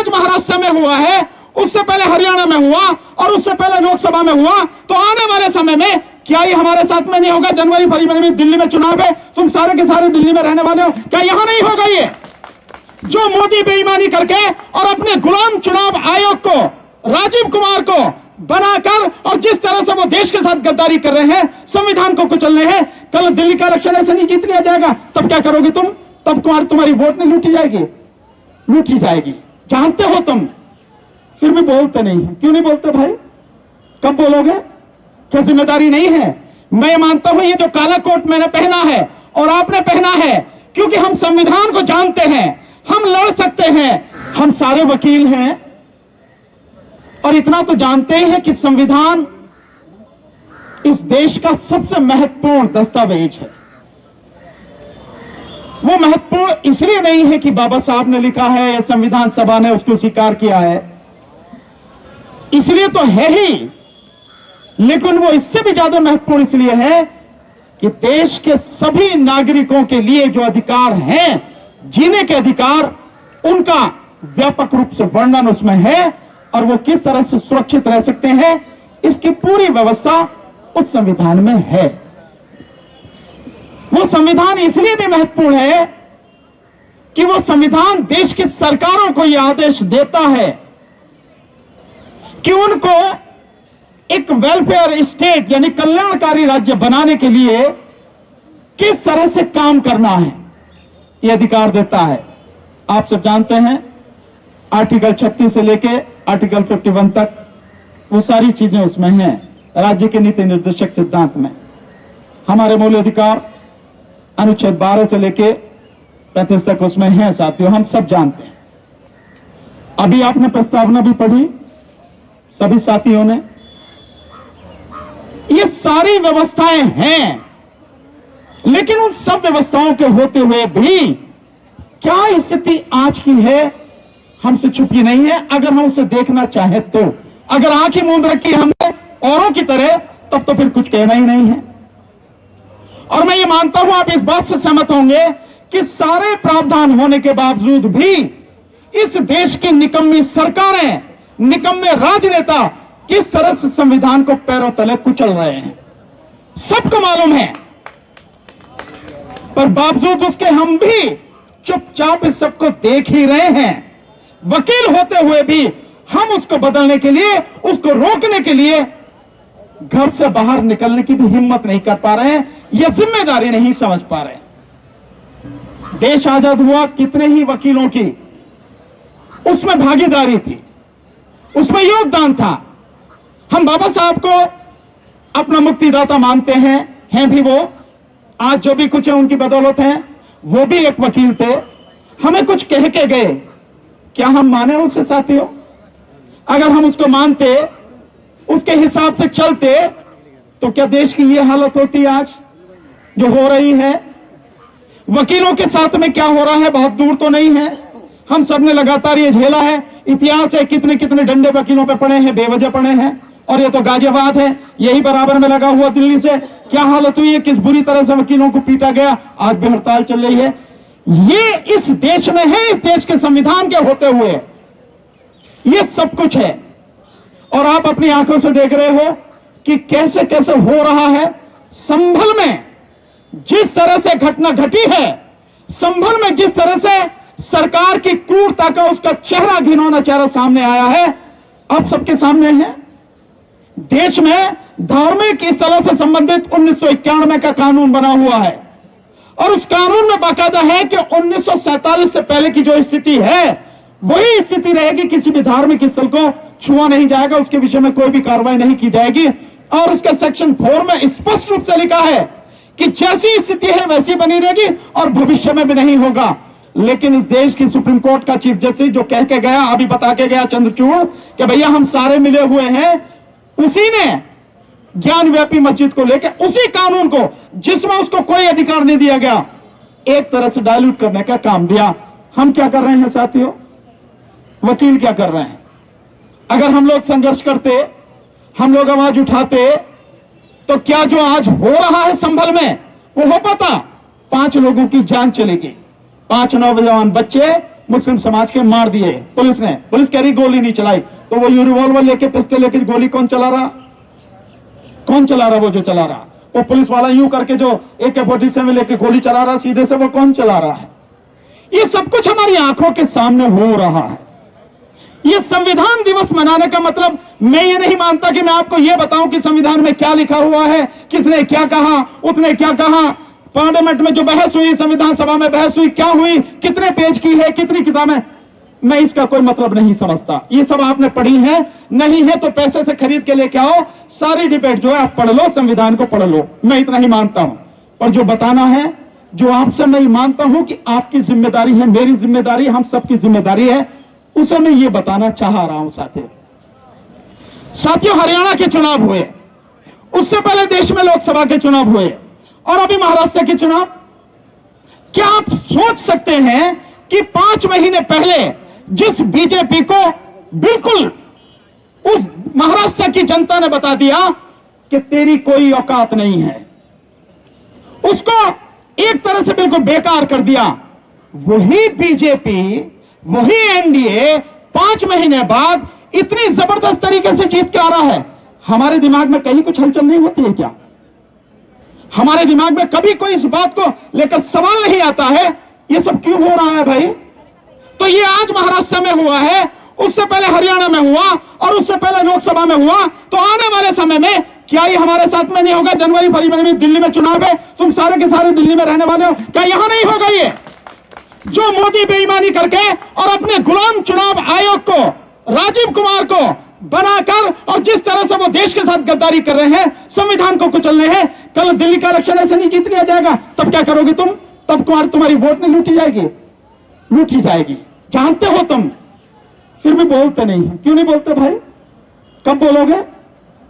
महाराष्ट्र में हुआ है, उससे पहले हरियाणा में हुआ और उससे पहले लोकसभा में हुआ, तो आने वाले समय में क्या ये हमारे साथ में नहीं होगा? जनवरी फरवरी में दिल्ली में चुनाव है, तुम सारे के सारे दिल्ली में रहने वाले हो, क्या यहां नहीं होगा? ये जो मोदी बेईमानी करके और अपने गुलाम चुनाव आयोग को, राजीव कुमार को बनाकर और जिस तरह से वो देश के साथ गद्दारी कर रहे हैं, संविधान को कुचल रहे हैं, कल दिल्ली का इलेक्शन ऐसे नहीं जीत लिया जाएगा, तब क्या करोगे तुम? तब तुम्हारी वोट नहीं लूटी जाएगी? लूटी जाएगी, जानते हो तुम, फिर भी बोलते नहीं है। क्यों नहीं बोलते भाई? कब बोलोगे? क्या जिम्मेदारी नहीं है? मैं मानता हूं ये जो काला कोट मैंने पहना है और आपने पहना है, क्योंकि हम संविधान को जानते हैं, हम लड़ सकते हैं, हम सारे वकील हैं और इतना तो जानते ही हैं कि संविधान इस देश का सबसे महत्वपूर्ण दस्तावेज है। वो महत्वपूर्ण इसलिए नहीं है कि बाबा साहब ने लिखा है या संविधान सभा ने उसको स्वीकार किया है, इसलिए तो है ही, लेकिन वो इससे भी ज्यादा महत्वपूर्ण इसलिए है कि देश के सभी नागरिकों के लिए जो अधिकार हैं, जीने के अधिकार, उनका व्यापक रूप से वर्णन उसमें है और वो किस तरह से सुरक्षित रह सकते हैं, इसकी पूरी व्यवस्था उस संविधान में है। वो संविधान इसलिए भी महत्वपूर्ण है कि वो संविधान देश की सरकारों को यह आदेश देता है कि उनको एक वेलफेयर स्टेट यानी कल्याणकारी राज्य बनाने के लिए किस तरह से काम करना है, यह अधिकार देता है। आप सब जानते हैं आर्टिकल 36 से लेके आर्टिकल 51 तक वो सारी चीजें उसमें हैं, राज्य के नीति निर्देशक सिद्धांत में। हमारे मूल अधिकार अनुच्छेद 12 से लेके 35 तक उसमें हैं साथियों, हम सब जानते हैं। अभी आपने प्रस्तावना भी पढ़ी सभी साथियों ने, ये सारी व्यवस्थाएं हैं, लेकिन उन सब व्यवस्थाओं के होते हुए भी क्या स्थिति आज की है हमसे छुपी नहीं है। अगर हम उसे देखना चाहें तो, अगर आंखें मूंद रखी हमने औरों की तरह, तब तो फिर कुछ कहना ही नहीं है। और मैं ये मानता हूं आप इस बात से सहमत होंगे कि सारे प्रावधान होने के बावजूद भी इस देश की निकम्मी सरकारें, निकम्मे राजनेता किस तरह से संविधान को पैरों तले कुचल रहे हैं, सबको मालूम है। पर बावजूद उसके हम भी चुपचाप इस सबको देख ही रहे हैं। वकील होते हुए भी हम उसको बदलने के लिए, उसको रोकने के लिए घर से बाहर निकलने की भी हिम्मत नहीं कर पा रहे हैं, यह जिम्मेदारी नहीं समझ पा रहे हैं। देश आजाद हुआ, कितने ही वकीलों की उसमें भागीदारी थी, उसमें योगदान था। हम बाबा साहब को अपना मुक्तिदाता मानते हैं भी वो, आज जो भी कुछ है उनकी बदौलत है। वो भी एक वकील थे, हमें कुछ कह के गए, क्या हम माने उसे साथियों? अगर हम उसको मानते, उसके हिसाब से चलते, तो क्या देश की ये हालत होती आज जो हो रही है? वकीलों के साथ में क्या हो रहा है बहुत दूर तो नहीं है, हम सबने लगातार ये झेला है। इतिहास है, कितने कितने डंडे वकीलों पे पड़े हैं, बेवजह पड़े हैं। और ये तो गाजियाबाद है, यही बराबर में लगा हुआ दिल्ली से क्या हालत हुई है, किस बुरी तरह से वकीलों को पीटा गया, आज भी हड़ताल चल रही है। ये इस देश में है, इस देश के संविधान के होते हुए ये सब कुछ है। और आप अपनी आंखों से देख रहे हो कि कैसे कैसे हो रहा है। संभल में जिस तरह से घटना घटी है, संभल में जिस तरह से सरकार की क्रूरता का उसका चेहरा, घिनौना चेहरा सामने आया है, आप सबके सामने है। देश में धार्मिक स्थलों से संबंधित 1991 का कानून बना हुआ है और उस कानून में बाकायदा है कि 1947 से पहले की जो स्थिति है वही स्थिति रहेगी, किसी भी धार्मिक स्थल को छुआ नहीं जाएगा, उसके विषय में कोई भी कार्रवाई नहीं की जाएगी। और उसके सेक्शन 4 में स्पष्ट रूप से लिखा है कि जैसी स्थिति है वैसी बनी रहेगी और भविष्य में भी नहीं होगा। लेकिन इस देश की सुप्रीम कोर्ट का चीफ जस्टिस जो कह के गया, अभी बता के गया चंद्रचूड़, कि भैया हम सारे मिले हुए हैं, उसी ने ज्ञान व्यापी मस्जिद को लेकर उसी कानून को जिसमें उसको कोई अधिकार नहीं दिया गया, एक तरह से डायल्यूट करने का काम दिया। हम क्या कर रहे हैं साथियों? वकील क्या कर रहे हैं? अगर हम लोग संघर्ष करते, हम लोग आवाज उठाते, तो क्या जो आज हो रहा है संभल में वो हो पाता? 5 लोगों की जान चलेगी, 5 नौजवान बच्चे मुस्लिम समाज के मार दिए पुलिस ने। पुलिस कह रही गोली नहीं चलाई, तो वो रिवॉल्वर लेके पिस्टल लेके गोली कौन चला रहा? कौन चला रहा? वो जो चला रहा, वो पुलिस वाला यूं करके जो AK-47 लेके गोली चला रहा सीधे से, वो कौन चला रहा है? ये सब कुछ हमारी आंखों के सामने हो रहा है। ये संविधान दिवस मनाने का मतलब मैं ये नहीं मानता कि मैं आपको ये बताऊं कि संविधान में क्या लिखा हुआ है, किसने क्या कहा, उसने क्या कहा, पार्लियामेंट में जो बहस हुई, संविधान सभा में बहस हुई, क्या हुई, कितने पेज की है, कितनी किताबें, मैं इसका कोई मतलब नहीं समझता। ये सब आपने पढ़ी है, नहीं है तो पैसे से खरीद के लेके आओ, सारी डिबेट जो है आप पढ़ लो, संविधान को पढ़ लो, मैं इतना ही मानता हूं। पर जो बताना है, जो आपसे मैं मानता हूं कि आपकी जिम्मेदारी है, मेरी जिम्मेदारी, हम सबकी जिम्मेदारी है, उसे मैं ये बताना चाह रहा हूं। साथियों, हरियाणा के चुनाव हुए, उससे पहले देश में लोकसभा के चुनाव हुए, और अभी महाराष्ट्र के चुनाव। क्या आप सोच सकते हैं कि 5 महीने पहले जिस बीजेपी को बिल्कुल उस महाराष्ट्र की जनता ने बता दिया कि तेरी कोई औकात नहीं है, उसको एक तरह से बिल्कुल बेकार कर दिया, वही बीजेपी, वही एनडीए 5 महीने बाद इतनी जबरदस्त तरीके से जीत के आ रहा है। हमारे दिमाग में कहीं कुछ हलचल नहीं होती है क्या? हमारे दिमाग में कभी कोई इस बात को लेकर सवाल नहीं आता है, ये सब क्यों हो रहा है भाई? तो ये आज महाराष्ट्र में हुआ है, उससे पहले हरियाणा में हुआ, और उससे पहले लोकसभा में हुआ, तो आने वाले समय में क्या ये हमारे साथ में नहीं होगा? जनवरी फरवरी में दिल्ली में चुनाव है, तुम सारे के सारे दिल्ली में रहने वाले हो, क्या यहां नहीं होगा? ये जो मोदी बेईमानी करके और अपने गुलाम चुनाव आयोग को, राजीव कुमार को बनाकर, और जिस तरह से वो देश के साथ गद्दारी कर रहे हैं, संविधान को कुचल रहे हैं, कल दिल्ली का इलेक्शन ऐसे नहीं जीत लिया जाएगा, तब क्या करोगे तुम? तब तुम्हारी वोट नहीं लूटी जाएगी, लूटी जाएगी, जानते हो तुम, फिर भी बोलते नहीं है। क्यों नहीं बोलते भाई? कब बोलोगे?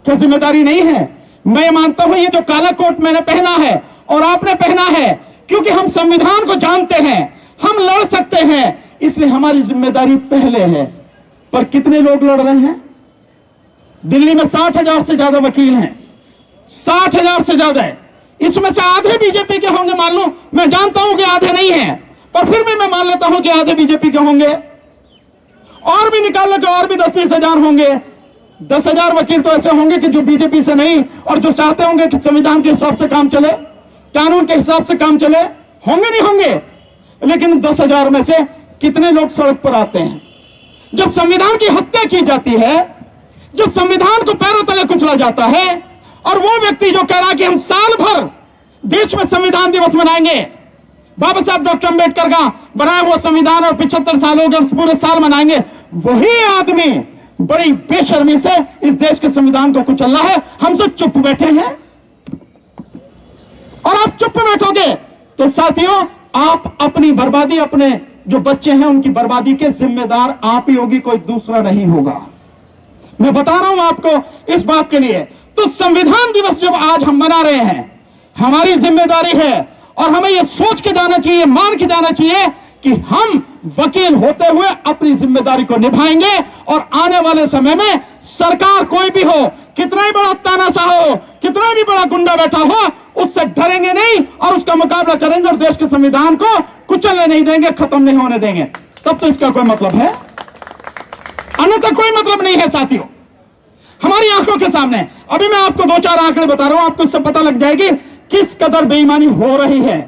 क्या जिम्मेदारी नहीं है? मैं मानता हूं ये जो काला कोट मैंने पहना है और आपने पहना है, क्योंकि हम संविधान को जानते हैं, हम लड़ सकते हैं, इसलिए हमारी जिम्मेदारी पहले है। पर कितने लोग लड़ रहे हैं? दिल्ली में 60,000 से ज्यादा वकील हैं, 60,000 से ज्यादा है, इसमें से आधे बीजेपी के होंगे, मान लो, मैं जानता हूं कि आधे नहीं हैं, पर फिर भी मैं मान लेता हूं कि आधे बीजेपी के होंगे, और भी निकाल लो और भी 10-20 हजार होंगे। 10,000 वकील तो ऐसे होंगे कि जो बीजेपी से नहीं, और जो चाहते होंगे कि संविधान के हिसाब से काम चले, कानून के हिसाब से काम चले, होंगे नहीं होंगे। लेकिन 10,000 में से कितने लोग सड़क पर आते हैं? जब संविधान की हत्या की जाती है, जब संविधान को पैरों तले कुचला जाता है, और वो व्यक्ति जो कह रहा है कि हम साल भर देश में संविधान दिवस मनाएंगे, बाबा साहब डॉक्टर अंबेडकर का बनाया हुआ संविधान, और 75 साल हो गए, पूरे साल मनाएंगे, वही आदमी बड़ी बेशर्मी से इस देश के संविधान को कुचल रहा है। हम सब चुप बैठे हैं, और आप चुप बैठोगे तो साथियों, आप अपनी बर्बादी, अपने जो बच्चे हैं उनकी बर्बादी के जिम्मेदार आप ही होगी, कोई दूसरा नहीं होगा। मैं बता रहा हूं आपको इस बात के लिए। तो संविधान दिवस जब आज हम मना रहे हैं, हमारी जिम्मेदारी है, और हमें यह सोच के जाना चाहिए, मान के जाना चाहिए कि हम वकील होते हुए अपनी जिम्मेदारी को निभाएंगे, और आने वाले समय में सरकार कोई भी हो, कितना ही बड़ा तानाशाह हो, कितना भी बड़ा गुंडा बैठा हो, उससे डरेंगे नहीं, और उसका मुकाबला करेंगे, और देश के संविधान को कुचलने नहीं देंगे, खत्म नहीं होने देंगे। तब तो इसका कोई मतलब है, अन्यथा कोई मतलब नहीं है। साथियों, हमारी आंखों के सामने अभी मैं आपको 2-4 आंकड़े बता रहा हूं, आपको इससे पता लग जाएगी किस कदर बेईमानी हो रही है,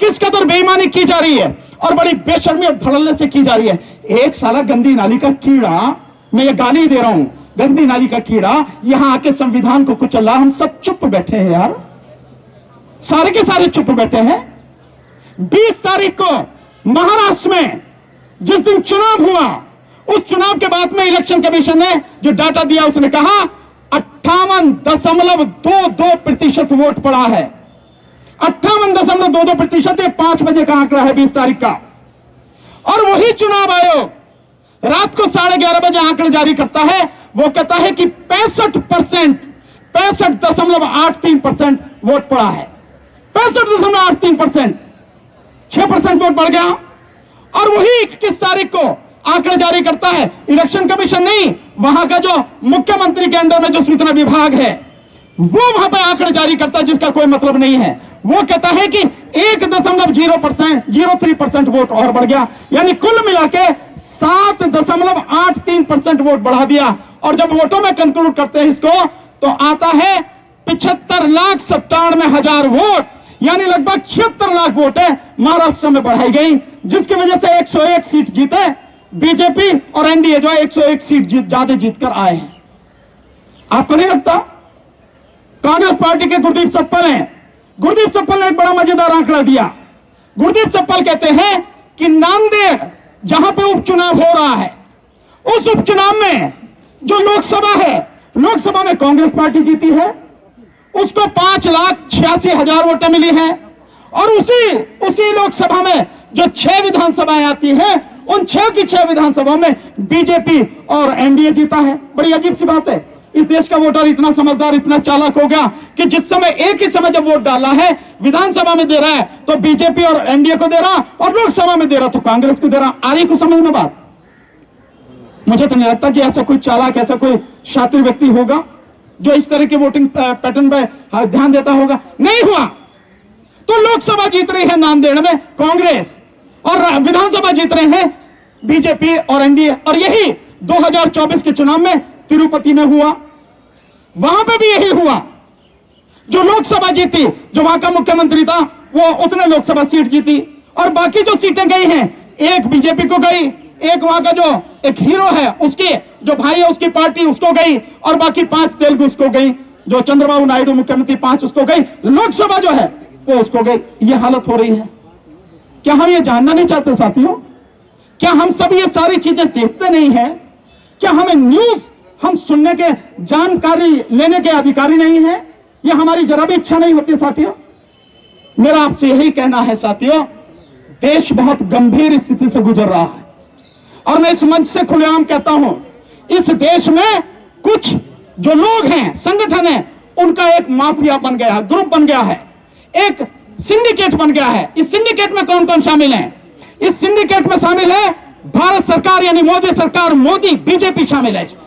किस कदर बेईमानी की जा रही है, और बड़ी बेशर्मी और धड़ल्ले से की जा रही है। एक साला गंदी नाली का कीड़ा, मैं ये गाली दे रहा हूं, गंदी नाली का कीड़ा यहां आके संविधान को कुचल रहा। हम सब चुप बैठे हैं यार, सारे के सारे चुप बैठे हैं। 20 तारीख को महाराष्ट्र में जिस दिन चुनाव हुआ, उस चुनाव के बाद में इलेक्शन कमीशन ने जो डाटा दिया, उसने कहा 58.22% वोट पड़ा है। 58.22%, 5 बजे का आंकड़ा है 20 तारीख का। और वही चुनाव आयोग रात को 11:30 बजे आंकड़े जारी करता है, वो कहता है कि 65.83% वोट पड़ा है। 65.83%, 6% वोट बढ़ गया। और वही 21 तारीख को आंकड़े जारी करता है इलेक्शन कमीशन नहीं, वहां का जो मुख्यमंत्री के अंडर में जो सूचना विभाग है, वो वहां पे आंकड़े जारी करता है जिसका कोई मतलब नहीं है। वो कहता है कि 1.03% वोट और बढ़ गया, यानी कुल मिला के 7.83% वोट बढ़ा दिया। और जब वोटों में कंक्लूड करते हैं इसको तो आता है 75,97,000 वोट, यानी लगभग 76 लाख वोट है महाराष्ट्र में बढ़ाई गई, जिसकी वजह से 101 सीट जीते बीजेपी और एनडीए जो है 101 सीट ज्यादा जीतकर आए हैं। आपको नहीं लगता? कांग्रेस पार्टी के गुरदीप सप्पल हैं। गुरदीप सप्पल ने एक बड़ा मजेदार आंकड़ा दिया। गुरदीप सप्पल कहते हैं कि नांदेड़ जहां पे उपचुनाव हो रहा है, उस उपचुनाव में जो लोकसभा है, लोकसभा में कांग्रेस पार्टी जीती है, उसको 5,86,000 वोटें मिली हैं। और उसी लोकसभा में जो 6 विधानसभाएं आती हैं, उन 6 की 6 विधानसभाओं में बीजेपी और एनडीए जीता है। बड़ी अजीब सी बात है। इस देश का वोटर इतना समझदार, इतना चालाक हो गया कि जिस समय एक ही समय जब वोट डाला है, विधानसभा में दे रहा है तो बीजेपी और एनडीए को दे रहा, और लोकसभा में दे रहा तो कांग्रेस को दे रहा। आ रही को समझ में बात? मुझे तो नहीं लगता कि ऐसा कोई चालाक, ऐसा कोई शातिर व्यक्ति होगा जो इस तरह के वोटिंग पैटर्न पर ध्यान देता होगा। नहीं हुआ। तो लोकसभा जीत रही है नांदेड़ में कांग्रेस, और विधानसभा जीत रहे हैं बीजेपी और एनडीए। और यही 2024 के चुनाव में तिरुपति में हुआ, वहां पे भी यही हुआ। जो लोकसभा जीती, जो वहां का मुख्यमंत्री था, वो उतने लोकसभा सीट जीती, और बाकी जो सीटें गई हैं, एक बीजेपी को गई, एक वहां का जो एक हीरो है उसके जो भाई है उसकी पार्टी उसको गई, और बाकी 5 तेलुगु उसको गई, जो चंद्रबाबू नायडू मुख्यमंत्री 5 उसको गई, लोकसभा जो है वो उसको गई। ये हालत हो रही है। क्या हम ये जानना नहीं चाहते साथियों? क्या हम सब ये सारी चीजें देखते नहीं है? क्या हमें न्यूज हम सुनने के, जानकारी लेने के अधिकारी नहीं है? ये हमारी जरा भी इच्छा नहीं होती साथियों? मेरा आपसे यही कहना है साथियों, देश बहुत गंभीर स्थिति से गुजर रहा है, और मैं इस मंच से खुलेआम कहता हूं, इस देश में कुछ जो लोग हैं, संगठन है, उनका एक माफिया बन गया है, ग्रुप बन गया है, एक सिंडिकेट बन गया है। इस सिंडिकेट में कौन कौन शामिल है? इस सिंडिकेट में शामिल है भारत सरकार, यानी मोदी सरकार, मोदी बीजेपी शामिल है इसमें।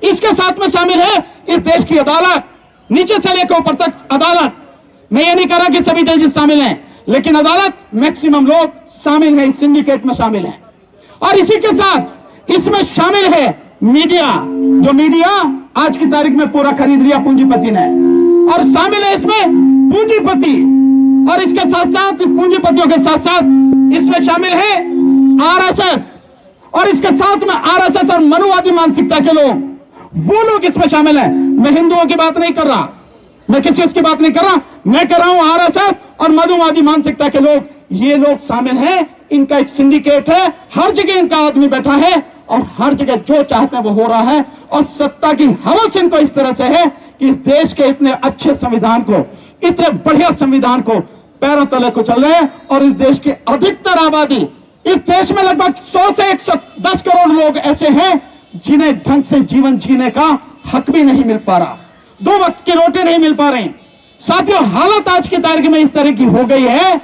इसके साथ में शामिल है इस देश की अदालत, नीचे से लेकर ऊपर तक अदालत। मैं ये नहीं कह रहा कि सभी जजेस शामिल हैं, लेकिन अदालत मैक्सिमम लोग शामिल है, इस सिंडिकेट में शामिल है। और इसी के साथ इसमें शामिल है मीडिया, जो मीडिया आज की तारीख में पूरा खरीद लिया पूंजीपति ने, और शामिल है इसमें पूंजीपति, और इसके साथ साथ, इस पूंजीपतियों के साथ साथ इसमें शामिल है आरएसएस, और इसके साथ में आरएसएस और मनुवादी मानसिकता के लोग, वो लोग इसमें शामिल हैं। मैं हिंदुओं की बात नहीं कर रहा, मैं किसी उसकी बात नहीं कर रहा, मैं कह रहा हूं आरएसएस और मनुवादी मानसिकता के लोग, ये लोग शामिल हैं। इनका एक सिंडिकेट है, हर जगह इनका आदमी बैठा है, और हर जगह जो चाहते हैं वो हो रहा है। और सत्ता की हवस इनको इस तरह से है कि इस देश के इतने अच्छे संविधान को, इतने बढ़िया संविधान को पैरों तले को चल रहे हैं। और इस देश की अधिकतर आबादी, इस देश में लगभग 100 से 110 करोड़ लोग ऐसे हैं जिन्हें ढंग से जीवन जीने का हक भी नहीं मिल पा रहा, 2 वक्त की रोटी नहीं मिल पा रही। साथियों, हालत आज की तारीख में इस तरह की हो गई है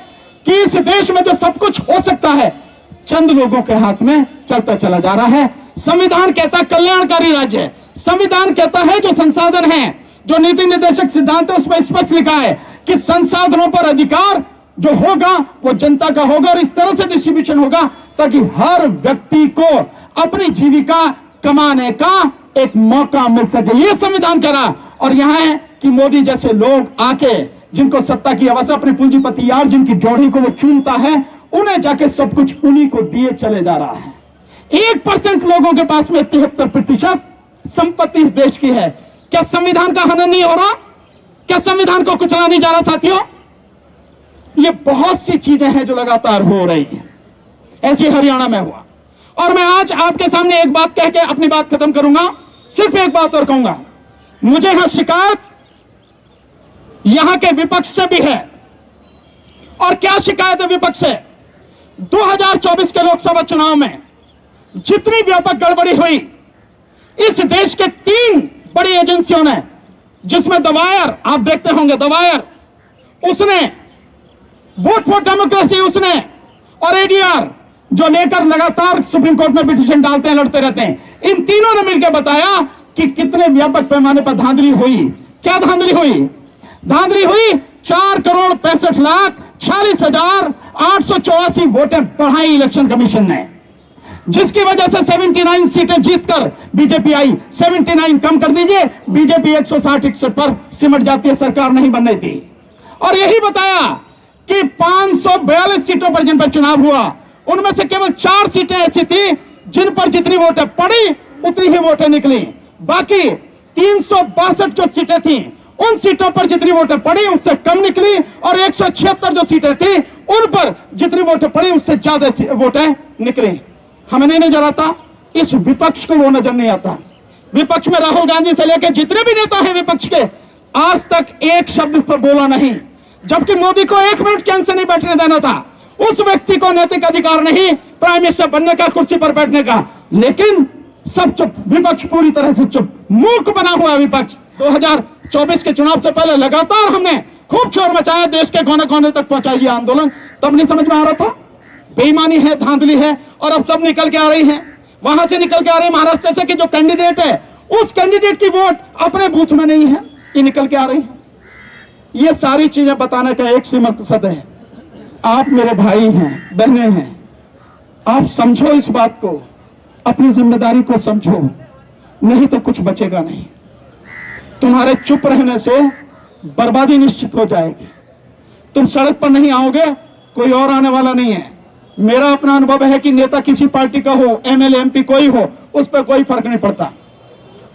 कि इस देश में जो सब कुछ हो सकता है, चंद लोगों के हाथ में चलता चला जा रहा है। संविधान कहता है कल्याणकारी राज्य है, संविधान कहता है जो संसाधन है, जो नीति निर्देशक सिद्धांत है, उसमें स्पष्ट लिखा है कि संसाधनों पर अधिकार जो होगा वो जनता का होगा, और इस तरह से डिस्ट्रीब्यूशन होगा ताकि हर व्यक्ति को अपनी जीविका कमाने का एक मौका मिल सके। ये संविधान कह रहा। और यहां है कि मोदी जैसे लोग आके, जिनको सत्ता की अवसर, अपने पूंजीपति यार जिनकी ड्योढ़ी को वो चूमता है, उन्हें जाके सब कुछ उन्हीं को दिए चले जा रहा है। 1% लोगों के पास में 73% संपत्ति इस देश की है। क्या संविधान का हनन नहीं हो रहा? क्या संविधान को कुचला नहीं जा रहा? साथियों, ये बहुत सी चीजें हैं जो लगातार हो रही हैं। ऐसे हरियाणा में हुआ। और मैं आज आपके सामने एक बात कह के अपनी बात खत्म करूंगा। सिर्फ एक बात और कहूंगा, मुझे यहां शिकायत यहां के विपक्ष से भी है। और क्या शिकायत है विपक्ष से? 2024 के लोकसभा चुनाव में जितनी व्यापक गड़बड़ी हुई, इस देश के 3 बड़ी एजेंसियों ने, जिसमें द वायर, आप देखते होंगे द वायर, उसने, वोट फॉर डेमोक्रेसी उसने, और एडीआर जो लेकर लगातार सुप्रीम कोर्ट में पिटीशन डालते हैं, लड़ते रहते हैं, इन तीनों ने मिलकर बताया कि कितने व्यापक पैमाने पर धांधली हुई, क्या धांधली हुई? धांधली हुई 4,65,46,884 वोटें बढ़ाई इलेक्शन कमीशन ने, जिसकी वजह से 79 सीटें जीतकर बीजेपी आई। 79 कम कर दीजिए, बीजेपी 160-61 पर सिमट जाती है, सरकार नहीं बन रही थी। और यही बताया कि 542 सीटों पर जिन पर चुनाव हुआ, उनमें से केवल 4 सीटें ऐसी थी जिन पर जितनी वोटें पड़ी उतनी ही वोटें निकली। बाकी 362 जो सीटें थी, उन सीटों पर जितनी वोटें पड़ी उससे कम निकली, और 176 जो सीटें थी उन पर जितनी वोटें पड़ी उससे ज्यादा वोटें निकली। हमें नहीं नजर आता, इस विपक्ष को वो नजर नहीं आता। विपक्ष में राहुल गांधी से लेकर जितने भी नेता हैं विपक्ष के, आज तक एक शब्द इस पर बोला नहीं, जबकि मोदी को 1 मिनट चैन से नहीं बैठने देना था। उस व्यक्ति को नैतिक अधिकार नहीं प्राइम मिनिस्टर बनने का, कुर्सी पर बैठने का, लेकिन सब चुप, विपक्ष पूरी तरह से चुप, मूक बना हुआ विपक्ष। 2024 के चुनाव से पहले लगातार हमने खूब शोर मचाया, देश के कोने कोने तक पहुंचाई ये आंदोलन, तब नहीं समझ में आ रहा था बेईमानी है, धांधली है, और अब सब निकल के आ रही है। वहां से निकल के आ रही है महाराष्ट्र से कि जो कैंडिडेट है उस कैंडिडेट की वोट अपने बूथ में नहीं है, ये निकल के आ रही है। ये सारी चीजें बताने का एक ही मकसद है, आप मेरे भाई हैं, बहनें हैं, आप समझो इस बात को, अपनी जिम्मेदारी को समझो, नहीं तो कुछ बचेगा नहीं। तुम्हारे चुप रहने से बर्बादी निश्चित हो जाएगी। तुम सड़क पर नहीं आओगे, कोई और आने वाला नहीं है। मेरा अपना अनुभव है कि नेता किसी पार्टी का हो, एमएलए एमपी कोई हो, उस पर कोई फर्क नहीं पड़ता।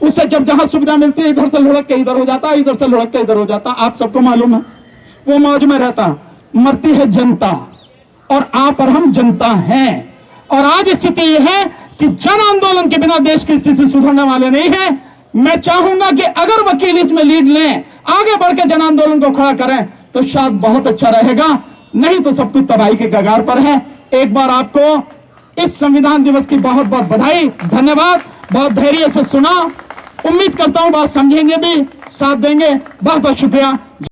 उससे जब जहां सुविधा मिलती है, इधर से लुढ़क के इधर हो जाता, इधर से लुढ़क के इधर हो जाता। आप सबको मालूम है, वो मौज में रहता। मरती है जनता, और आप और हम जनता हैं। और आज स्थिति यह है कि जन आंदोलन के बिना देश की स्थिति सुधरने वाले नहीं है। मैं चाहूंगा कि अगर वकील इसमें लीड लें, आगे बढ़ के जन आंदोलन को खड़ा करें, तो शायद बहुत अच्छा रहेगा, नहीं तो सब कुछ तबाही के कगार पर है। एक बार आपको इस संविधान दिवस की बहुत बहुत बधाई, धन्यवाद। बहुत धैर्य से सुना, उम्मीद करता हूं बात समझेंगे भी, साथ देंगे। बहुत बहुत शुक्रिया।